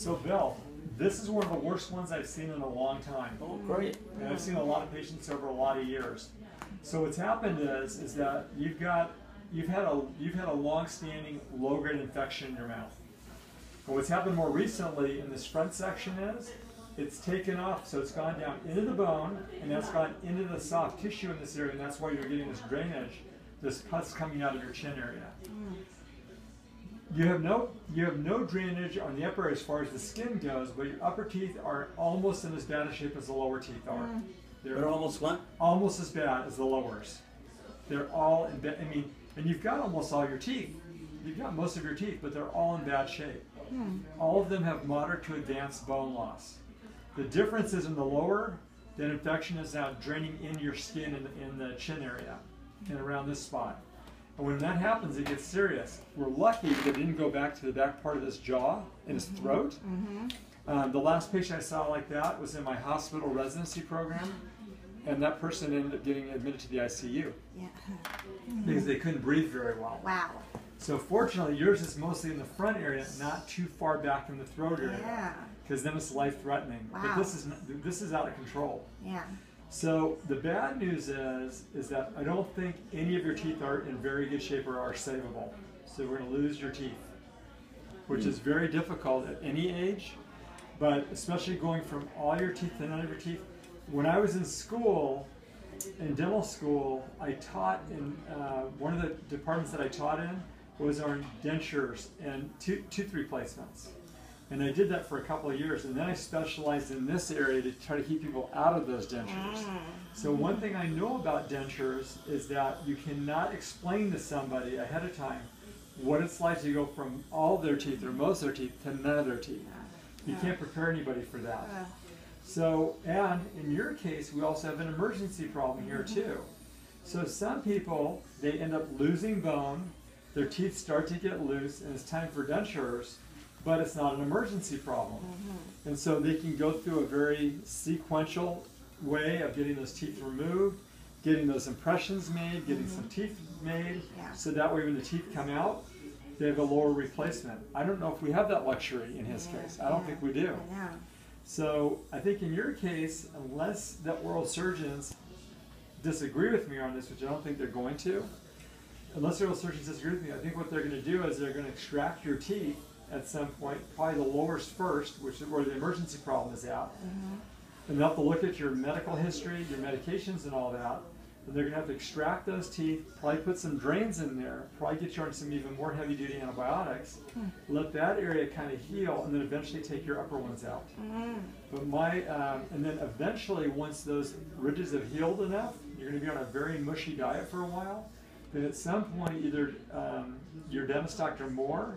So Bill, this is one of the worst ones I've seen in a long time. Oh, great. And I've seen a lot of patients over a lot of years. So what's happened is that you've had a long-standing low-grade infection in your mouth. And what's happened more recently in this front section is it's taken off, so it's gone down into the bone, and that's gone into the soft tissue in this area, and that's why you're getting this drainage, this pus coming out of your chin area. You have no drainage on the upper area as far as the skin goes, but your upper teeth are almost in as bad a shape as the lower teeth are. They're almost what? Almost as bad as the lowers. They're all in bad. I mean, and you've got almost all your teeth. You've got most of your teeth, but they're all in bad shape. All of them have moderate to advanced bone loss. The difference is in the lower, that infection is now draining in your skin in the chin area and around this spot. And when that happens, it gets serious. We're lucky that it didn't go back to the back part of his jaw and his throat. The last patient I saw like that was in my hospital residency program, and that person ended up getting admitted to the ICU because they couldn't breathe very well. Wow. So fortunately, yours is mostly in the front area, not too far back in the throat area, because then it's life-threatening. Wow. But this is out of control. Yeah. So the bad news is that I don't think any of your teeth are in very good shape or are savable. So we're going to lose your teeth, which is very difficult at any age, but especially going from all your teeth to none of your teeth. When I was in school, in dental school, I taught in one of the departments that I taught in was on dentures and tooth replacements. And I did that for a couple of years, and then I specialized in this area to try to keep people out of those dentures. So one thing I know about dentures is that you cannot explain to somebody ahead of time what it's like to go from all their teeth or most of their teeth to none of their teeth. You can't prepare anybody for that. So, and in your case, we also have an emergency problem here too. So some people, they end up losing bone, their teeth start to get loose, and it's time for dentures, but it's not an emergency problem. And so they can go through a very sequential way of getting those teeth removed, getting those impressions made, getting some teeth made, so that way when the teeth come out, they have a lower replacement. I don't know if we have that luxury in his case. I don't think we do. So I think in your case, unless the oral surgeons disagree with me on this, which I don't think they're going to, unless the oral surgeons disagree with me, I think what they're going to do is they're going to extract your teeth at some point, probably the lowers first, which is where the emergency problem is at. And they'll have to look at your medical history, your medications and all that. And they're going to have to extract those teeth, probably put some drains in there, probably get you on some even more heavy-duty antibiotics, let that area kind of heal, and then eventually take your upper ones out. But and then eventually, once those ridges have healed enough, you're going to be on a very mushy diet for a while. Then at some point, either your dentist, Dr. Moore,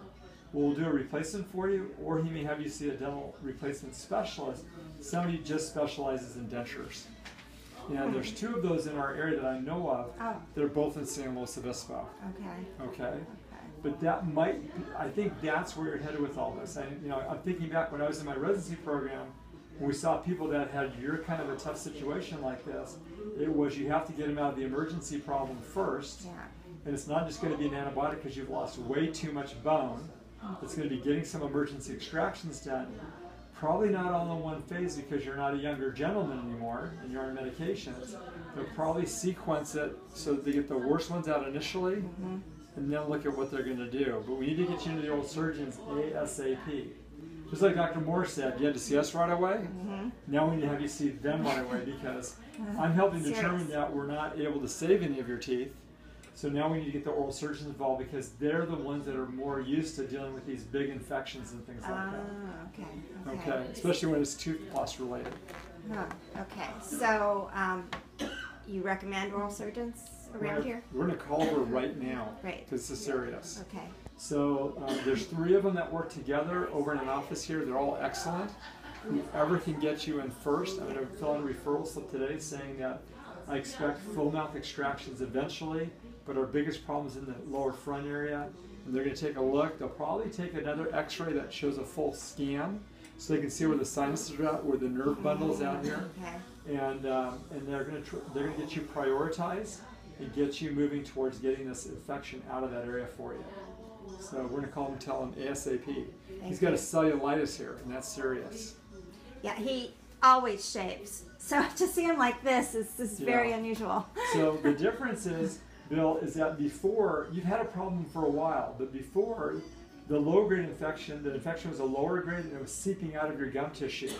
will do a replacement for you, or he may have you see a dental replacement specialist, somebody who just specializes in dentures. And there's two of those in our area that I know of. They're both in San Luis Obispo. Okay. But that might be, I think that's where you're headed with all this. I'm thinking back when I was in my residency program, when we saw people that had your kind of a tough situation like this, it was you have to get them out of the emergency problem first. And it's not just going to be an antibiotic because you've lost way too much bone. It's going to be getting some emergency extractions done. Probably not all in one phase because you're not a younger gentleman anymore and you're on medications. They'll probably sequence it so that they get the worst ones out initially and then look at what they're going to do. But we need to get you into the old surgeons ASAP. Just like Dr. Moore said, you had to see us right away. Now we need to have you see them right away because I'm helping determine that we're not able to save any of your teeth. So now we need to get the oral surgeons involved because they're the ones that are more used to dealing with these big infections and things like that. Okay. Especially when it's tooth plus related. Okay. So you recommend oral surgeons around here? We're going to call her right now because this is serious. Okay. So there's 3 of them that work together over in an office here. They're all excellent. Whoever can get you in first, I'm going to fill in a referral slip today saying that I expect full mouth extractions eventually. But our biggest problem is in the lower front area, and they're going to take a look. They'll probably take another x-ray that shows a full scan, so they can see where the sinuses are at, where the nerve bundle is out here, and they're going to get you prioritized and get you moving towards getting this infection out of that area for you. So we're going to call him and tell him ASAP. He's got a cellulitis here, and that's serious. Yeah, he always shaves. So to see him like this is very unusual. So the difference is, Bill, is that before, you've had a problem for a while, but before, the low-grade infection, the infection was a lower grade and it was seeping out of your gum tissue.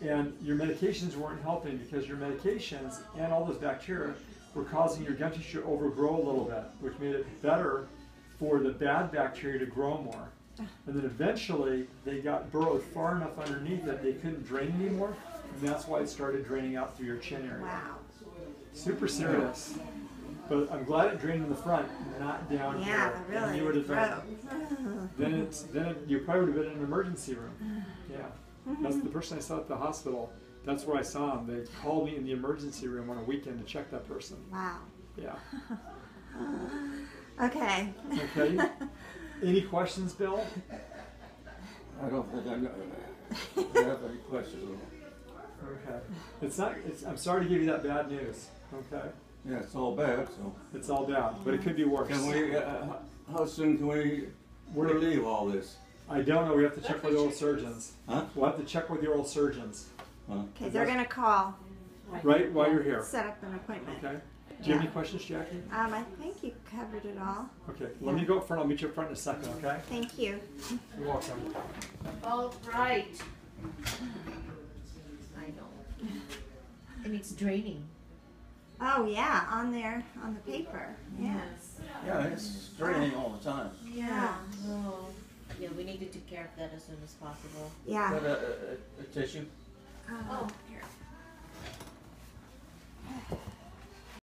And your medications weren't helping because your medications and all those bacteria were causing your gum tissue to overgrow a little bit, which made it better for the bad bacteria to grow more. And then eventually they got burrowed far enough underneath that they couldn't drain anymore, and that's why it started draining out through your chin area. Wow. Super serious. But I'm glad it drained in the front, not down here. Yeah, really. And you would have been, you probably would have been in an emergency room. Yeah. That's the person I saw at the hospital. That's where I saw him. They called me in the emergency room on a weekend to check that person. Wow. Yeah. Okay. Okay. Any questions, Bill? I don't think I have any questions. Okay. It's not. I'm sorry to give you that bad news. Okay. Yeah, it's all bad, so. It's all bad, but it could be worse. Can we, how soon can we relieve all this? I don't know. We have to check with the oral surgeons. Huh? We'll have to check with the oral surgeons. Okay, they're going to call. Right while you're here. Set up an appointment. Okay. Do you have any questions, Jackie? I think you covered it all. Okay. Let me go up front. I'll meet you up front in a second, okay? Thank you. You're welcome. All right. I know. And it's draining. Oh yeah, on there, on the paper. Yes. Yeah, it's draining all the time. Yeah. Oh. Yeah, we need to take care of that as soon as possible. Yeah. Got a tissue? Oh,